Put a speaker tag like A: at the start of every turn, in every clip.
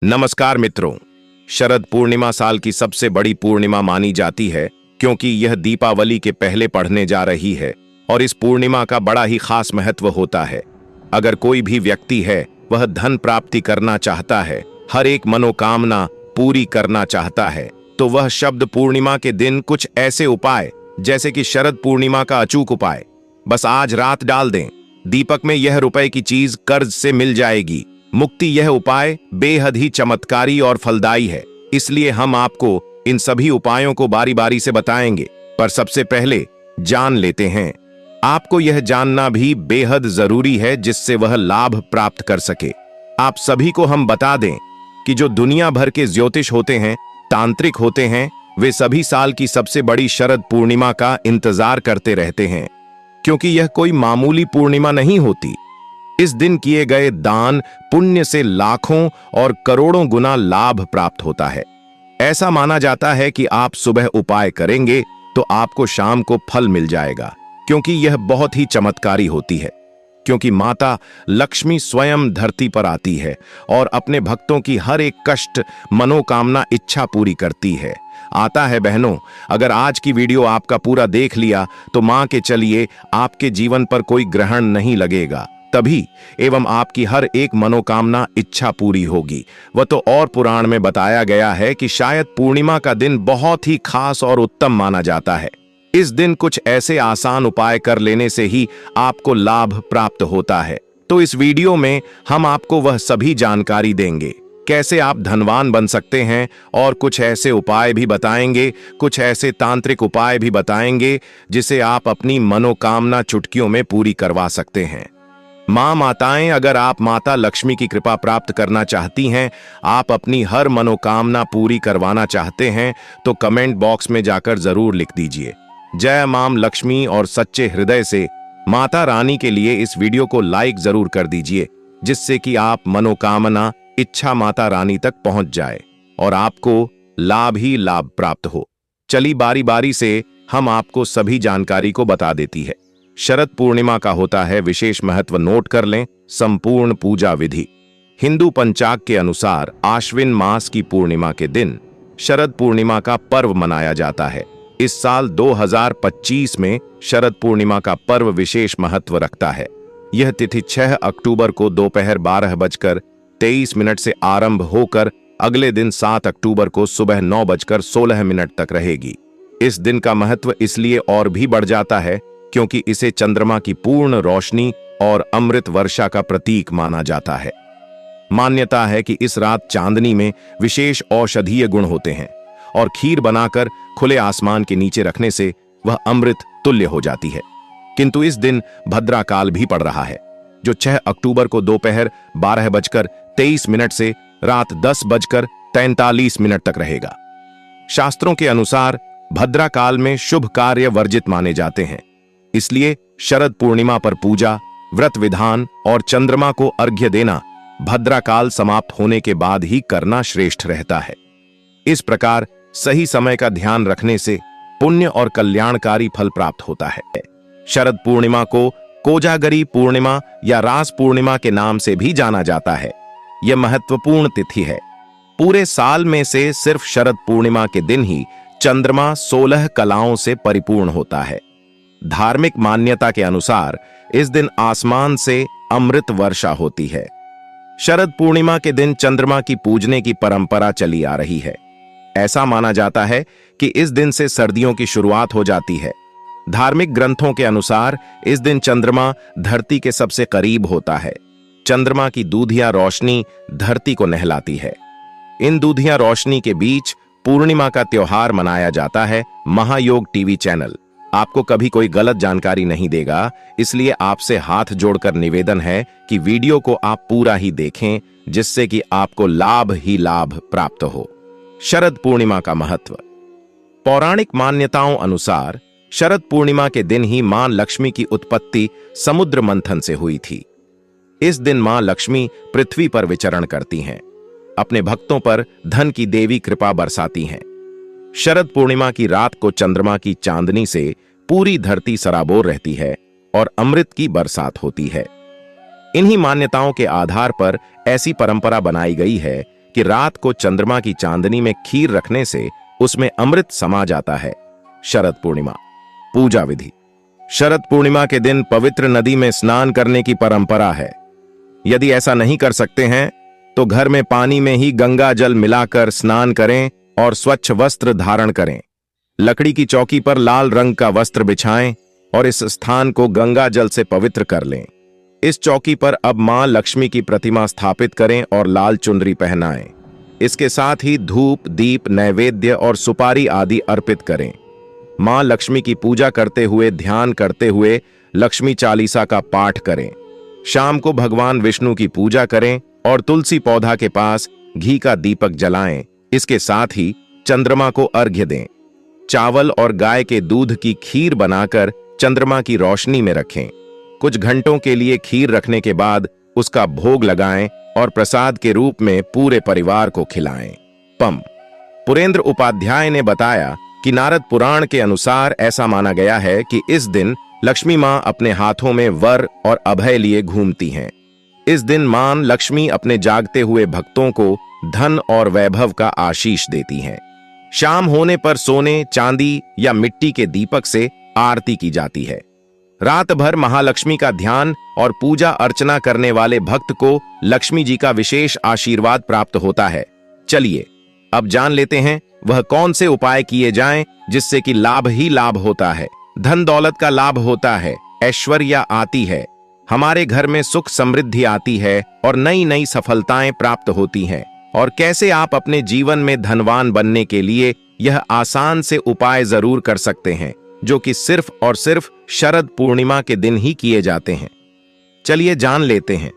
A: नमस्कार मित्रों। शरद पूर्णिमा साल की सबसे बड़ी पूर्णिमा मानी जाती है क्योंकि यह दीपावली के पहले पड़ने जा रही है और इस पूर्णिमा का बड़ा ही खास महत्व होता है। अगर कोई भी व्यक्ति है वह धन प्राप्ति करना चाहता है, हर एक मनोकामना पूरी करना चाहता है, तो वह शब्द पूर्णिमा के दिन कुछ ऐसे उपाय जैसे कि शरद पूर्णिमा का अचूक उपाय बस आज रात डाल दें, दीपक में यह रुपए की चीज कर्ज से मिल जाएगी। मुक्ति यह उपाय बेहद ही चमत्कारी और फलदायी है, इसलिए हम आपको इन सभी उपायों को बारी बारी से बताएंगे। पर सबसे पहले जान लेते हैं, आपको यह जानना भी बेहद जरूरी है जिससे वह लाभ प्राप्त कर सके। आप सभी को हम बता दें कि जो दुनिया भर के ज्योतिष होते हैं, तांत्रिक होते हैं, वे सभी साल की सबसे बड़ी शरद पूर्णिमा का इंतजार करते रहते हैं, क्योंकि यह कोई मामूली पूर्णिमा नहीं होती। इस दिन किए गए दान पुण्य से लाखों और करोड़ों गुना लाभ प्राप्त होता है। ऐसा माना जाता है कि आप सुबह उपाय करेंगे तो आपको शाम को फल मिल जाएगा, क्योंकि यह बहुत ही चमत्कारी होती है। क्योंकि माता लक्ष्मी स्वयं धरती पर आती है और अपने भक्तों की हर एक कष्ट, मनोकामना, इच्छा पूरी करती है। आता है बहनों, अगर आज की वीडियो आपका पूरा देख लिया तो मान के चलिए आपके जीवन पर कोई ग्रहण नहीं लगेगा, तभी एवं आपकी हर एक मनोकामना, इच्छा पूरी होगी। वह तो और पुराण में बताया गया है कि शायद पूर्णिमा का दिन बहुत ही खास और उत्तम माना जाता है। इस दिन कुछ ऐसे आसान उपाय कर लेने से ही आपको लाभ प्राप्त होता है। तो इस वीडियो में हम आपको वह सभी जानकारी देंगे, कैसे आप धनवान बन सकते हैं, और कुछ ऐसे उपाय भी बताएंगे, कुछ ऐसे तांत्रिक उपाय भी बताएंगे जिसे आप अपनी मनोकामना चुटकियों में पूरी करवा सकते हैं। माताएं, अगर आप माता लक्ष्मी की कृपा प्राप्त करना चाहती हैं, आप अपनी हर मनोकामना पूरी करवाना चाहते हैं, तो कमेंट बॉक्स में जाकर जरूर लिख दीजिए जय मां लक्ष्मी, और सच्चे हृदय से माता रानी के लिए इस वीडियो को लाइक जरूर कर दीजिए, जिससे कि आप मनोकामना, इच्छा माता रानी तक पहुंच जाए और आपको लाभ ही लाभ प्राप्त हो। चली बारी बारी से हम आपको सभी जानकारी को बता देती है। शरद पूर्णिमा का होता है विशेष महत्व, नोट कर लें। संपूर्ण पूजा विधि। हिंदू पंचांग के अनुसार आश्विन मास की पूर्णिमा के दिन शरद पूर्णिमा का पर्व मनाया जाता है। इस साल 2025 में शरद पूर्णिमा का पर्व विशेष महत्व रखता है। यह तिथि 6 अक्टूबर को दोपहर 12:23 से आरंभ होकर अगले दिन 7 अक्टूबर को सुबह 9:16 तक रहेगी। इस दिन का महत्व इसलिए और भी बढ़ जाता है क्योंकि इसे चंद्रमा की पूर्ण रोशनी और अमृत वर्षा का प्रतीक माना जाता है। मान्यता है कि इस रात चांदनी में विशेष औषधीय गुण होते हैं और खीर बनाकर खुले आसमान के नीचे रखने से वह अमृत तुल्य हो जाती है। किंतु इस दिन भद्रा काल भी पड़ रहा है, जो 6 अक्टूबर को दोपहर 12:23 से रात 10:43 तक रहेगा। शास्त्रों के अनुसार भद्रा काल में शुभ कार्य वर्जित माने जाते हैं, इसलिए शरद पूर्णिमा पर पूजा, व्रत विधान और चंद्रमा को अर्घ्य देना भद्रा काल समाप्त होने के बाद ही करना श्रेष्ठ रहता है। इस प्रकार सही समय का ध्यान रखने से पुण्य और कल्याणकारी फल प्राप्त होता है। शरद पूर्णिमा को कोजागरी पूर्णिमा या रास पूर्णिमा के नाम से भी जाना जाता है। यह महत्वपूर्ण तिथि है। पूरे साल में से सिर्फ शरद पूर्णिमा के दिन ही चंद्रमा 16 कलाओं से परिपूर्ण होता है। धार्मिक मान्यता के अनुसार इस दिन आसमान से अमृत वर्षा होती है। शरद पूर्णिमा के दिन चंद्रमा की पूजने की परंपरा चली आ रही है। ऐसा माना जाता है कि इस दिन से सर्दियों की शुरुआत हो जाती है। धार्मिक ग्रंथों के अनुसार इस दिन चंद्रमा धरती के सबसे करीब होता है। चंद्रमा की दूधिया रोशनी धरती को नहलाती है। इन दूधिया रोशनी के बीच पूर्णिमा का त्योहार मनाया जाता है। महायोग टीवी चैनल आपको कभी कोई गलत जानकारी नहीं देगा, इसलिए आपसे हाथ जोड़कर निवेदन है कि वीडियो को आप पूरा ही देखें, जिससे कि आपको लाभ ही लाभ प्राप्त हो। शरद पूर्णिमा का महत्व। पौराणिक मान्यताओं अनुसार शरद पूर्णिमा के दिन ही मां लक्ष्मी की उत्पत्ति समुद्र मंथन से हुई थी। इस दिन मां लक्ष्मी पृथ्वी पर विचरण करती हैं, अपने भक्तों पर धन की देवी कृपा बरसाती हैं। शरद पूर्णिमा की रात को चंद्रमा की चांदनी से पूरी धरती सराबोर रहती है और अमृत की बरसात होती है। इन्हीं मान्यताओं के आधार पर ऐसी परंपरा बनाई गई है कि रात को चंद्रमा की चांदनी में खीर रखने से उसमें अमृत समा जाता है। शरद पूर्णिमा पूजा विधि। शरद पूर्णिमा के दिन पवित्र नदी में स्नान करने की परंपरा है। यदि ऐसा नहीं कर सकते हैं तो घर में पानी में ही गंगा जल मिलाकर स्नान करें और स्वच्छ वस्त्र धारण करें। लकड़ी की चौकी पर लाल रंग का वस्त्र बिछाएं और इस स्थान को गंगा जल से पवित्र कर लें। इस चौकी पर अब मां लक्ष्मी की प्रतिमा स्थापित करें और लाल चुनरी पहनाएं। इसके साथ ही धूप, दीप, नैवेद्य और सुपारी आदि अर्पित करें। मां लक्ष्मी की पूजा करते हुए ध्यान करते हुए लक्ष्मी चालीसा का पाठ करें। शाम को भगवान विष्णु की पूजा करें और तुलसी पौधा के पास घी का दीपक जलाएं। इसके साथ ही चंद्रमा को अर्घ्य दें। चावल और गाय के दूध की खीर बनाकर चंद्रमा की रोशनी में रखें। कुछ घंटों के लिए खीर रखने के बाद उसका भोग लगाएं और प्रसाद के रूप में पूरे परिवार को खिलाएं। पुरेंद्र उपाध्याय ने बताया कि नारद पुराण के अनुसार ऐसा माना गया है कि इस दिन लक्ष्मी मां अपने हाथों में वर और अभय लिए घूमती हैं। इस दिन मां लक्ष्मी अपने जागते हुए भक्तों को धन और वैभव का आशीष देती हैं। शाम होने पर सोने, चांदी या मिट्टी के दीपक से आरती की जाती है। रात भर महालक्ष्मी का ध्यान और पूजा अर्चना करने वाले भक्त को लक्ष्मी जी का विशेष आशीर्वाद प्राप्त होता है। चलिए अब जान लेते हैं वह कौन से उपाय किए जाएं जिससे कि लाभ ही लाभ होता है, धन दौलत का लाभ होता है, ऐश्वर्य आती है, हमारे घर में सुख समृद्धि आती है और नई नई सफलताएं प्राप्त होती हैं। और कैसे आप अपने जीवन में धनवान बनने के लिए यह आसान से उपाय जरूर कर सकते हैं जो कि सिर्फ और सिर्फ शरद पूर्णिमा के दिन ही किए जाते हैं। चलिए जान लेते हैं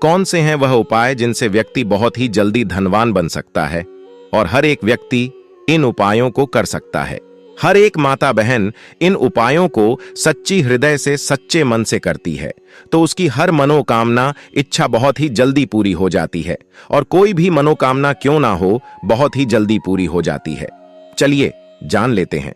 A: कौन से हैं वह उपाय जिनसे व्यक्ति बहुत ही जल्दी धनवान बन सकता है। और हर एक व्यक्ति इन उपायों को कर सकता है। हर एक माता बहन इन उपायों को सच्ची हृदय से, सच्चे मन से करती है तो उसकी हर मनोकामना, इच्छा बहुत ही जल्दी पूरी हो जाती है। और कोई भी मनोकामना क्यों ना हो, बहुत ही जल्दी पूरी हो जाती है। चलिए जान लेते हैं।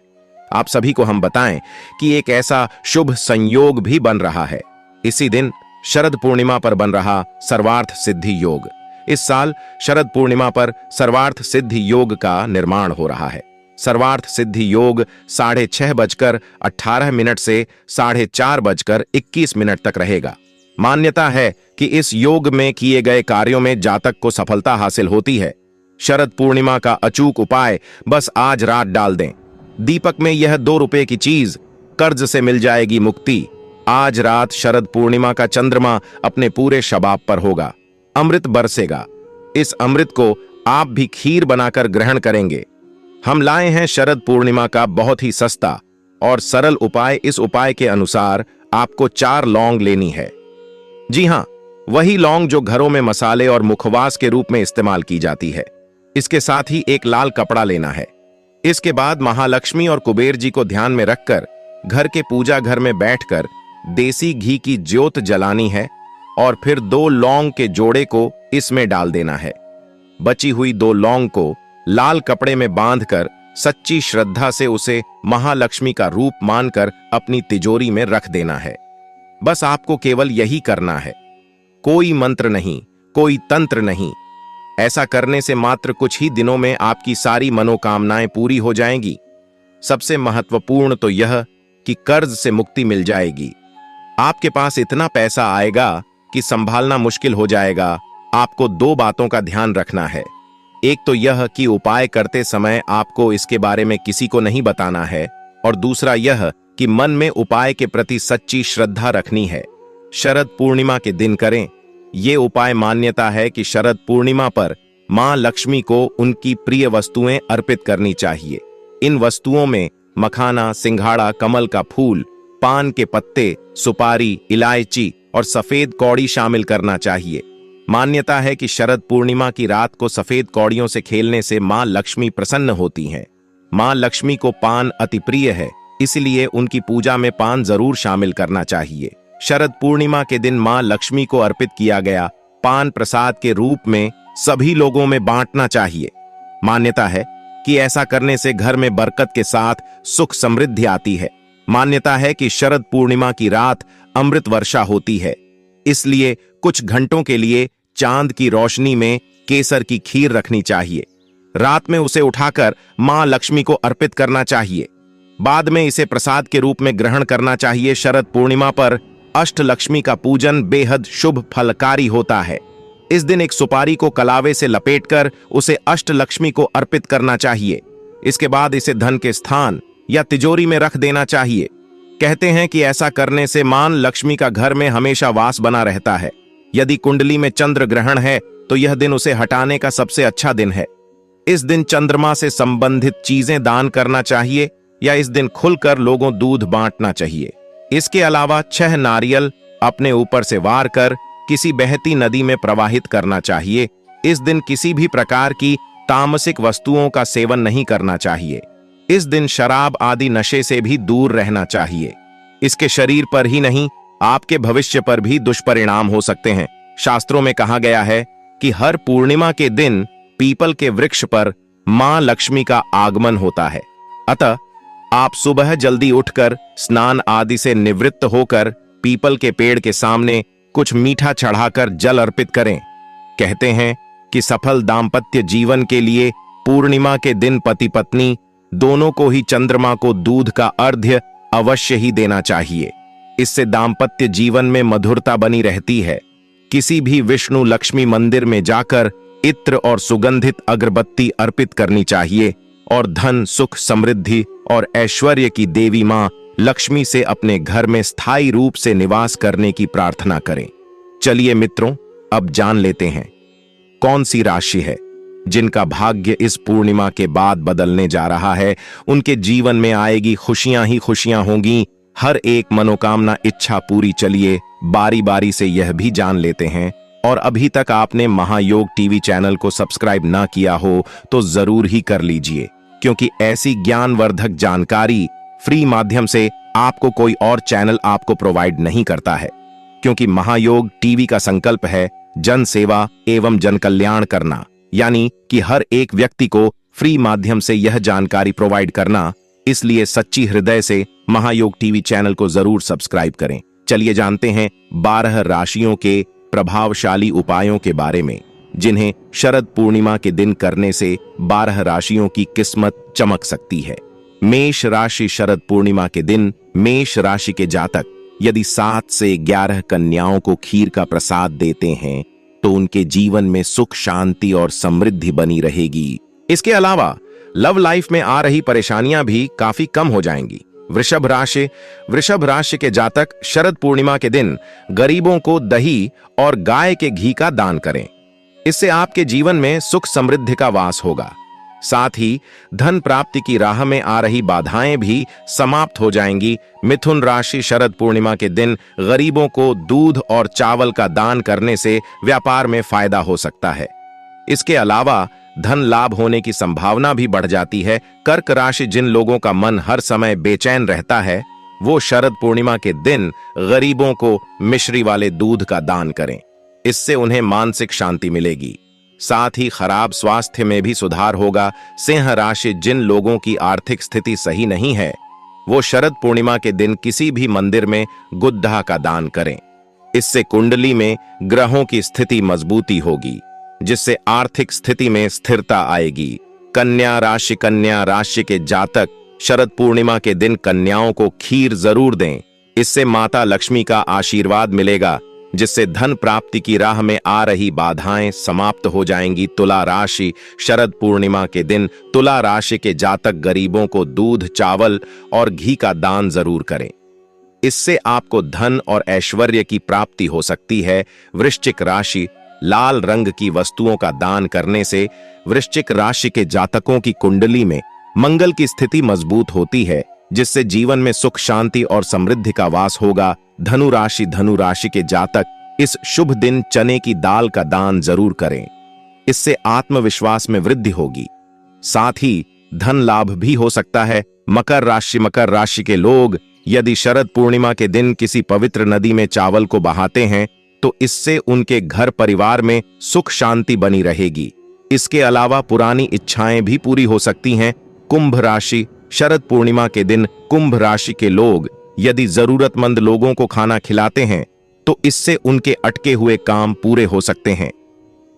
A: आप सभी को हम बताएं कि एक ऐसा शुभ संयोग भी बन रहा है। इसी दिन शरद पूर्णिमा पर बन रहा सर्वार्थ सिद्धि योग। इस साल शरद पूर्णिमा पर सर्वार्थ सिद्धि योग का निर्माण हो रहा है। सर्वार्थ सिद्धि योग 6:18 से 4:21 तक रहेगा। मान्यता है कि इस योग में किए गए कार्यों में जातक को सफलता हासिल होती है। शरद पूर्णिमा का अचूक उपाय बस आज रात डाल दें। दीपक में यह 2 रुपए की चीज, कर्ज से मिल जाएगी मुक्ति। आज रात शरद पूर्णिमा का चंद्रमा अपने पूरे शबाब पर होगा। अमृत बरसेगा। इस अमृत को आप भी खीर बनाकर ग्रहण करेंगे। हम लाए हैं शरद पूर्णिमा का बहुत ही सस्ता और सरल उपाय। इस उपाय के अनुसार आपको 4 लौंग लेनी है। जी हां, वही लौंग जो घरों में मसाले और मुखवास के रूप में इस्तेमाल की जाती है। इसके साथ ही एक लाल कपड़ा लेना है। इसके बाद महालक्ष्मी और कुबेर जी को ध्यान में रखकर घर के पूजा घर में बैठकर देसी घी की ज्योत जलानी है और फिर 2 लौंग के जोड़े को इसमें डाल देना है। बची हुई 2 लौंग को लाल कपड़े में बांधकर सच्ची श्रद्धा से उसे महालक्ष्मी का रूप मानकर अपनी तिजोरी में रख देना है। बस आपको केवल यही करना है। कोई मंत्र नहीं, कोई तंत्र नहीं। ऐसा करने से मात्र कुछ ही दिनों में आपकी सारी मनोकामनाएं पूरी हो जाएंगी। सबसे महत्वपूर्ण तो यह कि कर्ज से मुक्ति मिल जाएगी। आपके पास इतना पैसा आएगा कि संभालना मुश्किल हो जाएगा। आपको 2 बातों का ध्यान रखना है। एक तो यह कि उपाय करते समय आपको इसके बारे में किसी को नहीं बताना है, और दूसरा यह कि मन में उपाय के प्रति सच्ची श्रद्धा रखनी है। शरद पूर्णिमा के दिन करें। ये उपाय मान्यता है कि शरद पूर्णिमा पर मां लक्ष्मी को उनकी प्रिय वस्तुएं अर्पित करनी चाहिए। इन वस्तुओं में मखाना, सिंघाड़ा, कमल का फूल, पान के पत्ते, सुपारी, इलायची और सफेद कौड़ी शामिल करना चाहिए। मान्यता है कि शरद पूर्णिमा की रात को सफेद कौड़ियों से खेलने से मां लक्ष्मी प्रसन्न होती हैं। मां लक्ष्मी को पान अति प्रिय है, इसलिए उनकी पूजा में पान जरूर शामिल करना चाहिए। शरद पूर्णिमा के दिन मां लक्ष्मी को अर्पित किया गया पान प्रसाद के रूप में सभी लोगों में बांटना चाहिए। मान्यता है कि ऐसा करने से घर में बरकत के साथ सुख समृद्धि आती है। मान्यता है कि शरद पूर्णिमा की रात अमृत वर्षा होती है, इसलिए कुछ घंटों के लिए चांद की रोशनी में केसर की खीर रखनी चाहिए। रात में उसे उठाकर मां लक्ष्मी को अर्पित करना चाहिए। बाद में इसे प्रसाद के रूप में ग्रहण करना चाहिए। शरद पूर्णिमा पर अष्टलक्ष्मी का पूजन बेहद शुभ फलकारी होता है। इस दिन एक सुपारी को कलावे से लपेटकर उसे अष्टलक्ष्मी को अर्पित करना चाहिए। इसके बाद इसे धन के स्थान या तिजोरी में रख देना चाहिए। कहते हैं कि ऐसा करने से मां लक्ष्मी का घर में हमेशा वास बना रहता है। यदि कुंडली में चंद्र ग्रहण है तो यह दिन उसे हटाने का सबसे अच्छा दिन है। इस दिन चंद्रमा से संबंधित चीजें दान करना चाहिए या इस दिन खुलकर लोगों दूध बांटना चाहिए। इसके अलावा 6 नारियल अपने ऊपर से वार कर किसी बहती नदी में प्रवाहित करना चाहिए। इस दिन किसी भी प्रकार की तामसिक वस्तुओं का सेवन नहीं करना चाहिए। इस दिन शराब आदि नशे से भी दूर रहना चाहिए। इसके शरीर पर ही नहीं, आपके भविष्य पर भी दुष्परिणाम हो सकते हैं। शास्त्रों में कहा गया है कि हर पूर्णिमा के दिन पीपल के वृक्ष पर मां लक्ष्मी का आगमन होता है। अतः आप सुबह जल्दी उठकर स्नान आदि से निवृत्त होकर पीपल के पेड़ के सामने कुछ मीठा चढ़ाकर जल अर्पित करें। कहते हैं कि सफल दाम्पत्य जीवन के लिए पूर्णिमा के दिन पति पत्नी दोनों को ही चंद्रमा को दूध का अर्घ्य अवश्य ही देना चाहिए। इससे दाम्पत्य जीवन में मधुरता बनी रहती है। किसी भी विष्णु लक्ष्मी मंदिर में जाकर इत्र और सुगंधित अगरबत्ती अर्पित करनी चाहिए और धन, सुख, समृद्धि और ऐश्वर्य की देवी मां लक्ष्मी से अपने घर में स्थायी रूप से निवास करने की प्रार्थना करें। चलिए मित्रों, अब जान लेते हैं कौन सी राशि है जिनका भाग्य इस पूर्णिमा के बाद बदलने जा रहा है। उनके जीवन में आएगी खुशियां ही खुशियां होंगी, हर एक मनोकामना इच्छा पूरी। चलिए बारी बारी से यह भी जान लेते हैं। और अभी तक आपने महायोग टीवी चैनल को सब्सक्राइब ना किया हो तो जरूर ही कर लीजिए, क्योंकि ऐसी ज्ञानवर्धक जानकारी फ्री माध्यम से आपको कोई और चैनल आपको प्रोवाइड नहीं करता है। क्योंकि महायोग टीवी का संकल्प है जन सेवा एवं जन कल्याण करना, यानी कि हर एक व्यक्ति को फ्री माध्यम से यह जानकारी प्रोवाइड करना। इसलिए सच्ची हृदय से महायोग टीवी चैनल को जरूर सब्सक्राइब करें। चलिए जानते हैं 12 राशियों के प्रभावशाली उपायों के बारे में, जिन्हें शरद पूर्णिमा के दिन करने से 12 राशियों की किस्मत चमक सकती है। मेष राशि। शरद पूर्णिमा के दिन मेष राशि के जातक यदि 7 से 11 कन्याओं को खीर का प्रसाद देते हैं तो उनके जीवन में सुख, शांति और समृद्धि बनी रहेगी। इसके अलावा लव लाइफ में आ रही परेशानियां भी काफी कम हो जाएंगी। वृषभ राशि। वृषभ राशि के जातक शरद पूर्णिमा के दिन गरीबों को दही और गाय के घी का दान करें। इससे आपके जीवन में सुख समृद्धि का वास होगा। साथ ही धन प्राप्ति की राह में आ रही बाधाएं भी समाप्त हो जाएंगी। मिथुन राशि। शरद पूर्णिमा के दिन गरीबों को दूध और चावल का दान करने से व्यापार में फायदा हो सकता है। इसके अलावा धन लाभ होने की संभावना भी बढ़ जाती है। कर्क राशि। जिन लोगों का मन हर समय बेचैन रहता है वो शरद पूर्णिमा के दिन गरीबों को मिश्री वाले दूध का दान करें। इससे उन्हें मानसिक शांति मिलेगी। साथ ही खराब स्वास्थ्य में भी सुधार होगा। सिंह राशि। जिन लोगों की आर्थिक स्थिति सही नहीं है वो शरद पूर्णिमा के दिन किसी भी मंदिर में गुद्दा का दान करें। इससे कुंडली में ग्रहों की स्थिति मजबूती होगी, जिससे आर्थिक स्थिति में स्थिरता आएगी। कन्या राशि। कन्या राशि के जातक शरद पूर्णिमा के दिन कन्याओं को खीर जरूर दें। इससे माता लक्ष्मी का आशीर्वाद मिलेगा, जिससे धन प्राप्ति की राह में आ रही बाधाएं समाप्त हो जाएंगी। तुला राशि। शरद पूर्णिमा के दिन तुला राशि के जातक गरीबों को दूध, चावल और घी का दान जरूर करें। इससे आपको धन और ऐश्वर्य की प्राप्ति हो सकती है। वृश्चिक राशि। लाल रंग की वस्तुओं का दान करने से वृश्चिक राशि के जातकों की कुंडली में मंगल की स्थिति मजबूत होती है, जिससे जीवन में सुख, शांति और समृद्धि का वास होगा। धनु राशि। धनु राशि के जातक इस शुभ दिन चने की दाल का दान जरूर करें। इससे आत्मविश्वास में वृद्धि होगी। साथ ही धन लाभ भी हो सकता है। मकर राशि। मकर राशि के लोग यदि शरद पूर्णिमा के दिन किसी पवित्र नदी में चावल को बहाते हैं तो इससे उनके घर परिवार में सुख शांति बनी रहेगी। इसके अलावा पुरानी इच्छाएं भी पूरी हो सकती हैं। कुंभ राशि। शरद पूर्णिमा के दिन कुंभ राशि के लोग यदि जरूरतमंद लोगों को खाना खिलाते हैं तो इससे उनके अटके हुए काम पूरे हो सकते हैं।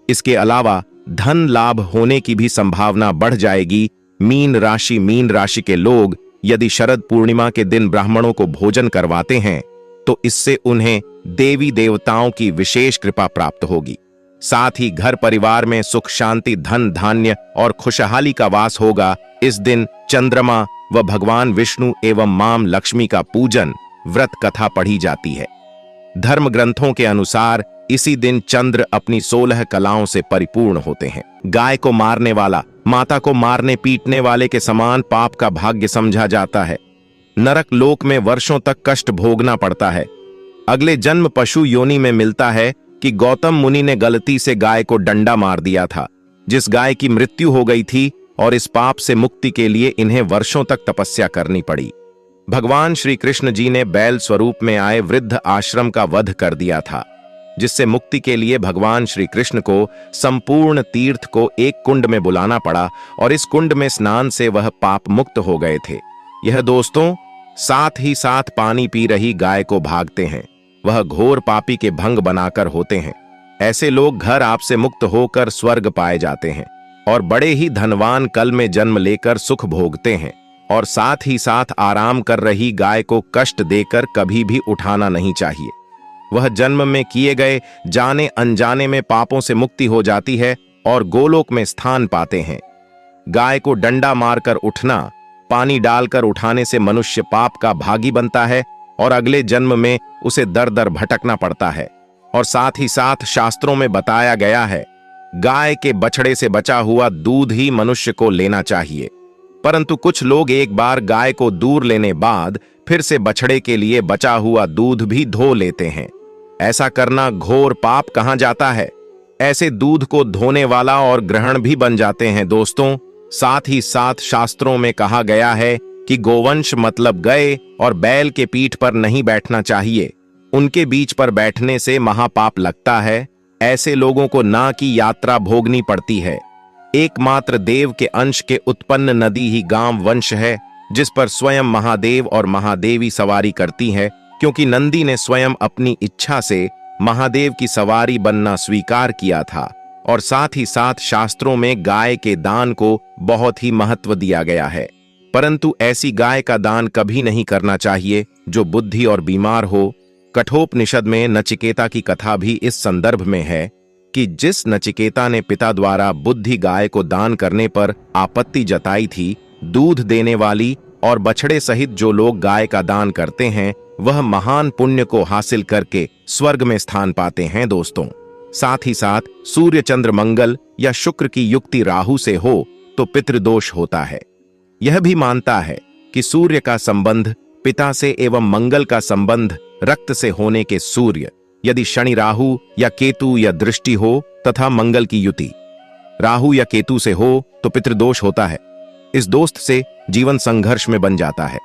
A: इसके अलावा धन लाभ होने की भी संभावना बढ़ जाएगी। मीन राशि के लोग यदि शरद पूर्णिमा के दिन ब्राह्मणों को भोजन करवाते हैं तो इससे उन्हें देवी देवताओं की विशेष कृपा प्राप्त होगी। साथ ही घर परिवार में सुख शांति, धन धान्य और खुशहाली का वास होगा। इस दिन चंद्रमा व भगवान विष्णु एवं मां लक्ष्मी का पूजन, व्रत कथा पढ़ी जाती है। धर्म ग्रंथों के अनुसार इसी दिन चंद्र अपनी 16 कलाओं से परिपूर्ण होते हैं। गाय को मारने वाला माता को मारने पीटने वाले के समान पाप का भाग्य समझा जाता है। नरक लोक में वर्षों तक कष्ट भोगना पड़ता है। अगले जन्म पशु योनि में मिलता है कि गौतम मुनि ने गलती से गाय को डंडा मार दिया था, जिस गाय की मृत्यु हो गई थी, और इस पाप से मुक्ति के लिए इन्हें वर्षों तक तपस्या करनी पड़ी। भगवान श्री कृष्ण जी ने बैल स्वरूप में आए वृद्ध आश्रम का वध कर दिया था, जिससे मुक्ति के लिए भगवान श्री कृष्ण को संपूर्ण तीर्थ को एक कुंड में बुलाना पड़ा और इस कुंड में स्नान से वह पाप मुक्त हो गए थे। यह दोस्तों साथ ही साथ पानी पी रही गाय को भागते हैं, वह घोर पापी के भंग बनाकर होते हैं। ऐसे लोग घर आपसे मुक्त होकर स्वर्ग पाए जाते हैं और बड़े ही धनवान कल में जन्म लेकर सुख भोगते हैं। और साथ ही साथ आराम कर रही गाय को कष्ट देकर कभी भी उठाना नहीं चाहिए। वह जन्म में किए गए जाने अनजाने में पापों से मुक्ति हो जाती है और गोलोक में स्थान पाते हैं। गाय को डंडा मारकर उठना, पानी डालकर उठाने से मनुष्य पाप का भागी बनता है और अगले जन्म में उसे दर दर भटकना पड़ता है। और साथ ही साथ शास्त्रों में बताया गया है, गाय के बछड़े से बचा हुआ दूध ही मनुष्य को लेना चाहिए। परंतु कुछ लोग एक बार गाय को दूर लेने बाद फिर से बछड़े के लिए बचा हुआ दूध भी धो लेते हैं। ऐसा करना घोर पाप कहा जाता है। ऐसे दूध को धोने वाला और ग्रहण भी बन जाते हैं दोस्तों। साथ ही साथ शास्त्रों में कहा गया है कि गोवंश मतलब गाय और बैल के पीठ पर नहीं बैठना चाहिए, उनके बीच पर बैठने से महापाप लगता है। ऐसे लोगों को ना की यात्रा भोगनी पड़ती है। एकमात्र देव के अंश के उत्पन्न नदी ही गाम वंश है, जिस पर स्वयं महादेव और महादेवी सवारी करती है, क्योंकि नंदी ने स्वयं अपनी इच्छा से महादेव की सवारी बनना स्वीकार किया था। और साथ ही साथ शास्त्रों में गाय के दान को बहुत ही महत्व दिया गया है। परंतु ऐसी गाय का दान कभी नहीं करना चाहिए जो बुद्धि और बीमार हो। कठोपनिषद में नचिकेता की कथा भी इस संदर्भ में है कि जिस नचिकेता ने पिता द्वारा बुद्धि गाय को दान करने पर आपत्ति जताई थी, दूध देने वाली और बछड़े सहित जो लोग गाय का दान करते हैं वह महान पुण्य को हासिल करके स्वर्ग में स्थान पाते हैं दोस्तों। साथ ही साथ सूर्य चंद्र मंगल या शुक्र की युक्ति राहु से हो तो पितृदोष होता है। यह भी मानता है कि सूर्य का संबंध पिता से एवं मंगल का संबंध रक्त से होने के सूर्य, यदि शनि राहु या केतु या दृष्टि हो तथा मंगल की युति राहु या केतु से हो तो पितृदोष होता है। इस दोस्त से जीवन संघर्ष में बन जाता है।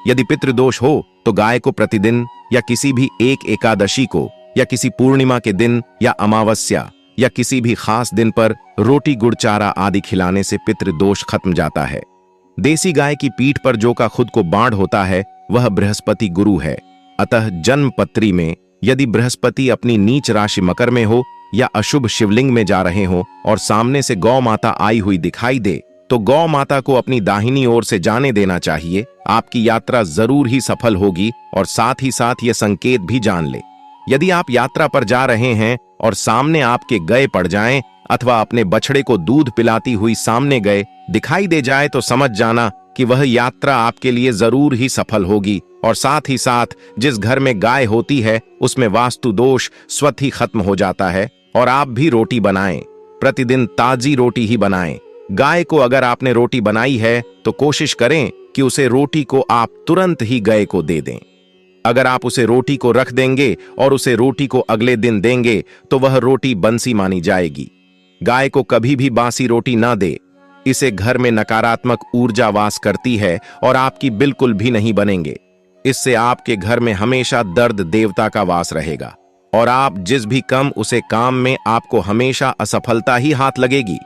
A: यदि पितृदोष हो तो गाय को प्रतिदिन या किसी भी एक एकादशी को या किसी पूर्णिमा के दिन या अमावस्या या किसी भी खास दिन पर रोटी गुड़ चारा आदि खिलाने से पितृदोष खत्म जाता है। देसी गाय की पीठ पर जो का खुद को बाण होता है वह बृहस्पति गुरु है। अतः जन्म पत्री में यदि बृहस्पति अपनी नीच राशि मकर में हो या अशुभ शिवलिंग में जा रहे हो और सामने से गौ माता आई हुई दिखाई दे तो गौ माता को अपनी दाहिनी ओर से जाने देना चाहिए। आपकी यात्रा जरूर ही सफल होगी। और साथ ही साथ यह संकेत भी जान ले, यदि आप यात्रा पर जा रहे हैं और सामने आपके गए पड़ जाएं अथवा अपने बछड़े को दूध पिलाती हुई सामने गए दिखाई दे जाए तो समझ जाना कि वह यात्रा आपके लिए जरूर ही सफल होगी। और साथ ही साथ जिस घर में गाय होती है उसमें वास्तु दोष स्वतः ही खत्म हो जाता है। और आप भी रोटी बनाएं, प्रतिदिन ताजी रोटी ही बनाएं। गाय को अगर आपने रोटी बनाई है तो कोशिश करें कि उसे रोटी को आप तुरंत ही गाय को दे दें। अगर आप उसे रोटी को रख देंगे और उसे रोटी को अगले दिन देंगे तो वह रोटी बंसी मानी जाएगी। गाय को कभी भी बासी रोटी ना दे, इसे घर में नकारात्मक ऊर्जा वास करती है और आपकी बिल्कुल भी नहीं बनेंगे। इससे आपके घर में हमेशा दर्द देवता का वास रहेगा और आप जिस भी कम उसे काम में आपको हमेशा असफलता ही हाथ लगेगी।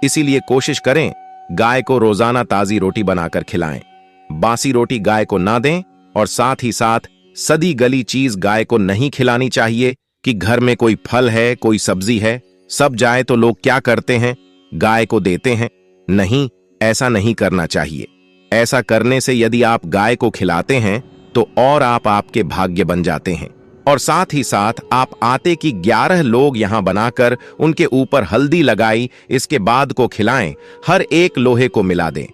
A: इसीलिए कोशिश करें गाय को रोजाना ताजी रोटी बनाकर खिलाएं। बासी रोटी गाय को ना दें और साथ ही साथ सदी गली चीज गाय को नहीं खिलानी चाहिए कि घर में कोई फल है, कोई सब्जी है। सब जाए तो लोग क्या करते हैं, गाय को देते हैं। नहीं, ऐसा नहीं करना चाहिए। ऐसा करने से यदि आप गाय को खिलाते हैं तो और आप आपके भाग्य बन जाते हैं, और साथ ही साथ आप आटे की 11 लोग यहां बनाकर उनके ऊपर हल्दी लगाई, इसके बाद को खिलाएं, हर एक लोहे को मिला दें।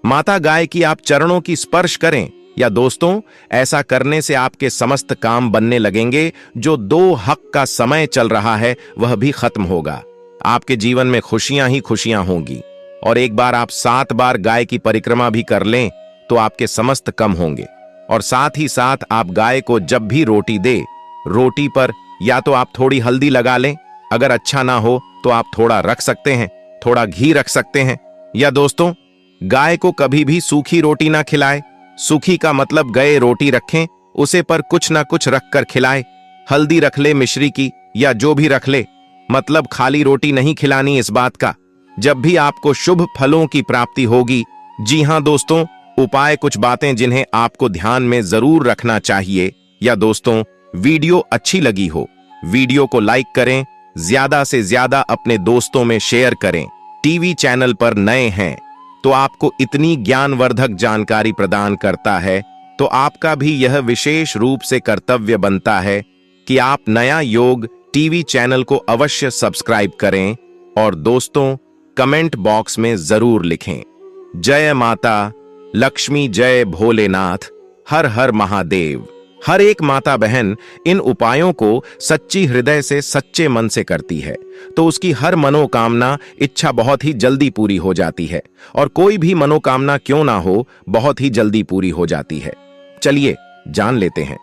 A: माता गाय की आप चरणों की स्पर्श करें। या दोस्तों, ऐसा करने से आपके समस्त काम बनने लगेंगे। जो 2 हक का समय चल रहा है वह भी खत्म होगा। आपके जीवन में खुशियां ही खुशियां होंगी। और एक बार आप 7 बार गाय की परिक्रमा भी कर लें तो आपके समस्त कम होंगे। और साथ ही साथ आप गाय को जब भी रोटी दे, रोटी पर या तो आप थोड़ी हल्दी लगा लें, अगर अच्छा ना हो तो आप थोड़ा रख सकते हैं, थोड़ा घी रख सकते हैं। या दोस्तों, गाय को कभी भी सूखी रोटी ना खिलाए। सूखी का मतलब गए रोटी रखें, उसे पर कुछ ना कुछ रखकर खिलाए। हल्दी रख ले, मिश्री की या जो भी रख ले, मतलब खाली रोटी नहीं खिलानी। इस बात का जब भी आपको शुभ फलों की प्राप्ति होगी। जी हां दोस्तों, उपाय कुछ बातें जिन्हें आपको ध्यान में जरूर रखना चाहिए। या दोस्तों, वीडियो अच्छी लगी हो, वीडियो को लाइक करें, ज्यादा से ज्यादा अपने दोस्तों में शेयर करें। टीवी चैनल पर नए हैं तो आपको इतनी ज्ञानवर्धक जानकारी प्रदान करता है, तो आपका भी यह विशेष रूप से कर्तव्य बनता है कि आप नया योग टीवी चैनल को अवश्य सब्सक्राइब करें और दोस्तों कमेंट बॉक्स में जरूर लिखें, जय माता लक्ष्मी, जय भोलेनाथ, हर हर महादेव। हर एक माता बहन इन उपायों को सच्ची हृदय से, सच्चे मन से करती है तो उसकी हर मनोकामना, इच्छा बहुत ही जल्दी पूरी हो जाती है। और कोई भी मनोकामना क्यों ना हो, बहुत ही जल्दी पूरी हो जाती है। चलिए जान लेते हैं।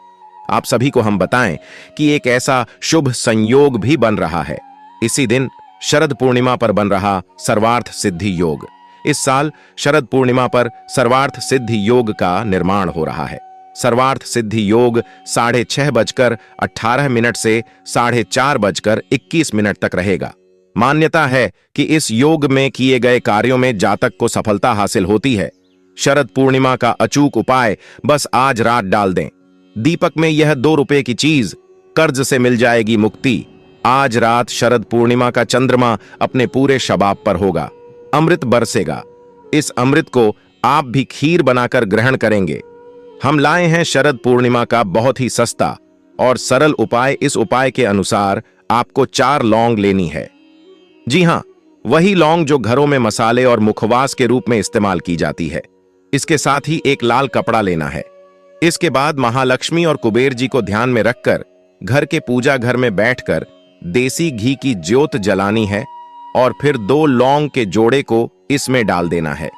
A: आप सभी को हम बताएं कि एक ऐसा शुभ संयोग भी बन रहा है। इसी दिन शरद पूर्णिमा पर बन रहा सर्वार्थ सिद्धि योग। इस साल शरद पूर्णिमा पर सर्वार्थ सिद्धि योग का निर्माण हो रहा है। सर्वार्थ सिद्धि योग 6:18 से 4:21 तक रहेगा। मान्यता है कि इस योग में किए गए कार्यों में जातक को सफलता हासिल होती है। शरद पूर्णिमा का अचूक उपाय, बस आज रात डाल दें दीपक में यह 2 रुपए की चीज, कर्ज से मिल जाएगी मुक्ति। आज रात शरद पूर्णिमा का चंद्रमा अपने पूरे शबाब पर होगा, अमृत बरसेगा। इस अमृत को आप भी खीर बनाकर ग्रहण करेंगे। हम लाए हैं शरद पूर्णिमा का बहुत ही सस्ता और सरल उपाय। इस उपाय के अनुसार आपको 4 लौंग लेनी है। जी हां, वही लौंग जो घरों में मसाले और मुखवास के रूप में इस्तेमाल की जाती है। इसके साथ ही एक लाल कपड़ा लेना है। इसके बाद महालक्ष्मी और कुबेर जी को ध्यान में रखकर घर के पूजा घर में बैठकर देसी घी की ज्योत जलानी है और फिर 2 लौंग के जोड़े को इसमें डाल देना है।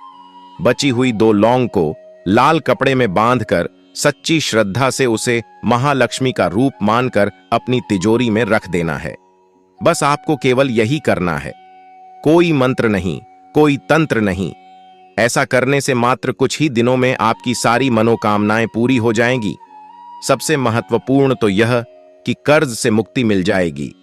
A: बची हुई 2 लौंग को लाल कपड़े में बांधकर सच्ची श्रद्धा से उसे महालक्ष्मी का रूप मानकर अपनी तिजोरी में रख देना है। बस आपको केवल यही करना है, कोई मंत्र नहीं, कोई तंत्र नहीं। ऐसा करने से मात्र कुछ ही दिनों में आपकी सारी मनोकामनाएं पूरी हो जाएंगी। सबसे महत्वपूर्ण तो यह कि कर्ज से मुक्ति मिल जाएगी।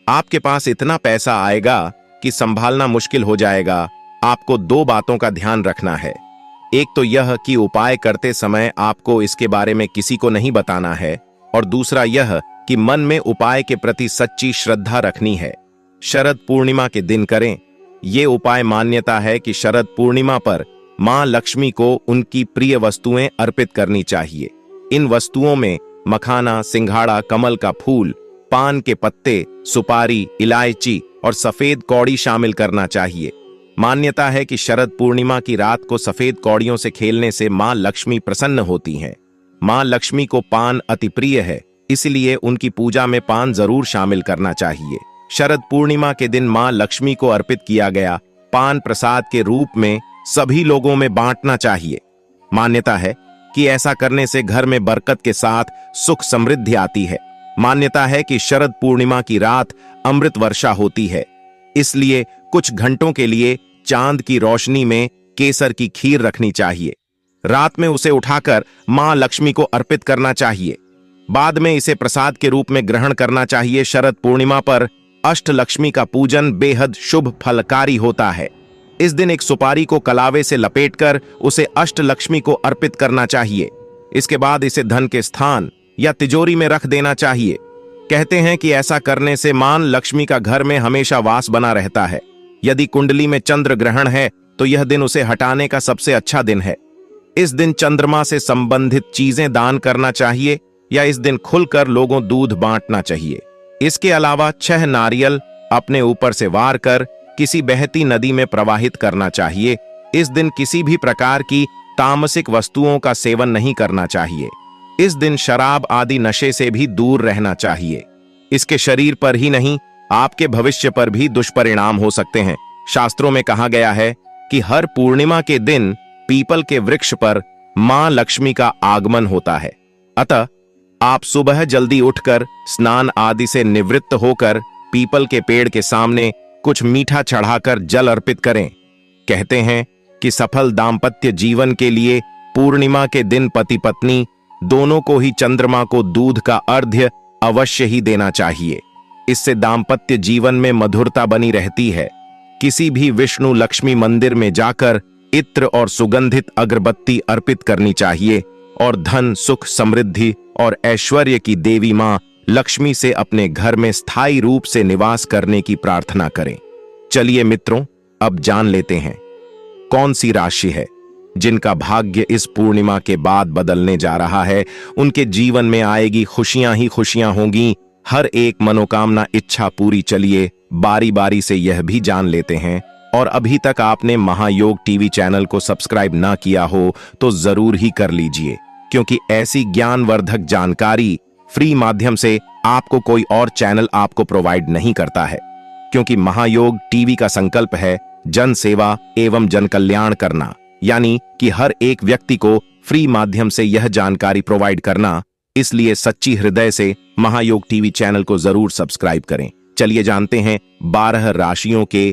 A: आपके पास इतना पैसा आएगा कि संभालना मुश्किल हो जाएगा। आपको 2 बातों का ध्यान रखना है। एक तो यह कि उपाय करते समय आपको इसके बारे में किसी को नहीं बताना है, और दूसरा यह कि मन में उपाय के प्रति सच्ची श्रद्धा रखनी है। शरद पूर्णिमा के दिन करें। ये उपाय मान्यता है कि शरद पूर्णिमा पर मां लक्ष्मी को उनकी प्रिय वस्तुएं अर्पित करनी चाहिए। इन वस्तुओं में मखाना, सिंघाड़ा, कमल का फूल, पान के पत्ते, सुपारी, इलायची और सफेद कौड़ी शामिल करना चाहिए। मान्यता है कि शरद पूर्णिमा की रात को सफेद कौड़ियों से खेलने से मां लक्ष्मी प्रसन्न होती हैं। मां लक्ष्मी को पान अति प्रिय है, इसलिए उनकी पूजा में पान जरूर शामिल करना चाहिए। शरद पूर्णिमा के दिन मां लक्ष्मी को अर्पित किया गया पान प्रसाद के रूप में सभी लोगों में बांटना चाहिए। मान्यता है कि ऐसा करने से घर में बरकत के साथ सुख समृद्धि आती है। मान्यता है कि शरद पूर्णिमा की रात अमृत वर्षा होती है, इसलिए कुछ घंटों के लिए चांद की रोशनी में केसर की खीर रखनी चाहिए। रात में उसे उठाकर मां लक्ष्मी को अर्पित करना चाहिए। बाद में इसे प्रसाद के रूप में ग्रहण करना चाहिए। शरद पूर्णिमा पर अष्टलक्ष्मी का पूजन बेहद शुभ फलकारी होता है। इस दिन एक सुपारी को कलावे से लपेटकर उसे अष्टलक्ष्मी को अर्पित करना चाहिए। इसके बाद इसे धन के स्थान या तिजोरी में रख देना चाहिए। कहते हैं कि ऐसा करने से मां लक्ष्मी का घर में हमेशा वास बना रहता है। यदि कुंडली में चंद्र ग्रहण है तो यह दिन उसे हटाने का सबसे अच्छा दिन है। इस दिन चंद्रमा से संबंधित चीजें दान करना चाहिए या इस दिन खुलकर लोगों दूध बांटना चाहिए। इसके अलावा 6 नारियल अपने ऊपर से वार कर किसी बहती नदी में प्रवाहित करना चाहिए। इस दिन किसी भी प्रकार की तामसिक वस्तुओं का सेवन नहीं करना चाहिए। इस दिन शराब आदि नशे से भी दूर रहना चाहिए। इसके शरीर पर ही नहीं, आपके भविष्य पर भी दुष्परिणाम हो सकते हैं। शास्त्रों में कहा गया है कि हर पूर्णिमा के दिन पीपल के वृक्ष पर मां लक्ष्मी का आगमन होता है। अतः आप सुबह जल्दी उठकर स्नान आदि से निवृत्त होकर पीपल के पेड़ के सामने कुछ मीठा चढ़ाकर जल अर्पित करें। कहते हैं कि सफल दाम्पत्य जीवन के लिए पूर्णिमा के दिन पति पत्नी दोनों को ही चंद्रमा को दूध का अर्घ्य अवश्य ही देना चाहिए। इससे दाम्पत्य जीवन में मधुरता बनी रहती है। किसी भी विष्णु लक्ष्मी मंदिर में जाकर इत्र और सुगंधित अगरबत्ती अर्पित करनी चाहिए और धन, सुख, समृद्धि और ऐश्वर्य की देवी मां लक्ष्मी से अपने घर में स्थायी रूप से निवास करने की प्रार्थना करें। चलिए मित्रों, अब जान लेते हैं कौन सी राशि है जिनका भाग्य इस पूर्णिमा के बाद बदलने जा रहा है। उनके जीवन में आएगी खुशियां ही खुशियां होंगी, हर एक मनोकामना इच्छा पूरी। चलिए बारी बारी से यह भी जान लेते हैं। और अभी तक आपने महायोग टीवी चैनल को सब्सक्राइब ना किया हो तो जरूर ही कर लीजिए, क्योंकि ऐसी ज्ञानवर्धक जानकारी फ्री माध्यम से आपको कोई और चैनल आपको प्रोवाइड नहीं करता है। क्योंकि महायोग टीवी का संकल्प है जन सेवा एवं जन कल्याण करना, यानी कि हर एक व्यक्ति को फ्री माध्यम से यह जानकारी प्रोवाइड करना। इसलिए सच्ची हृदय से महायोग टीवी चैनल को जरूर सब्सक्राइब करें। चलिए जानते हैं 12 राशियों के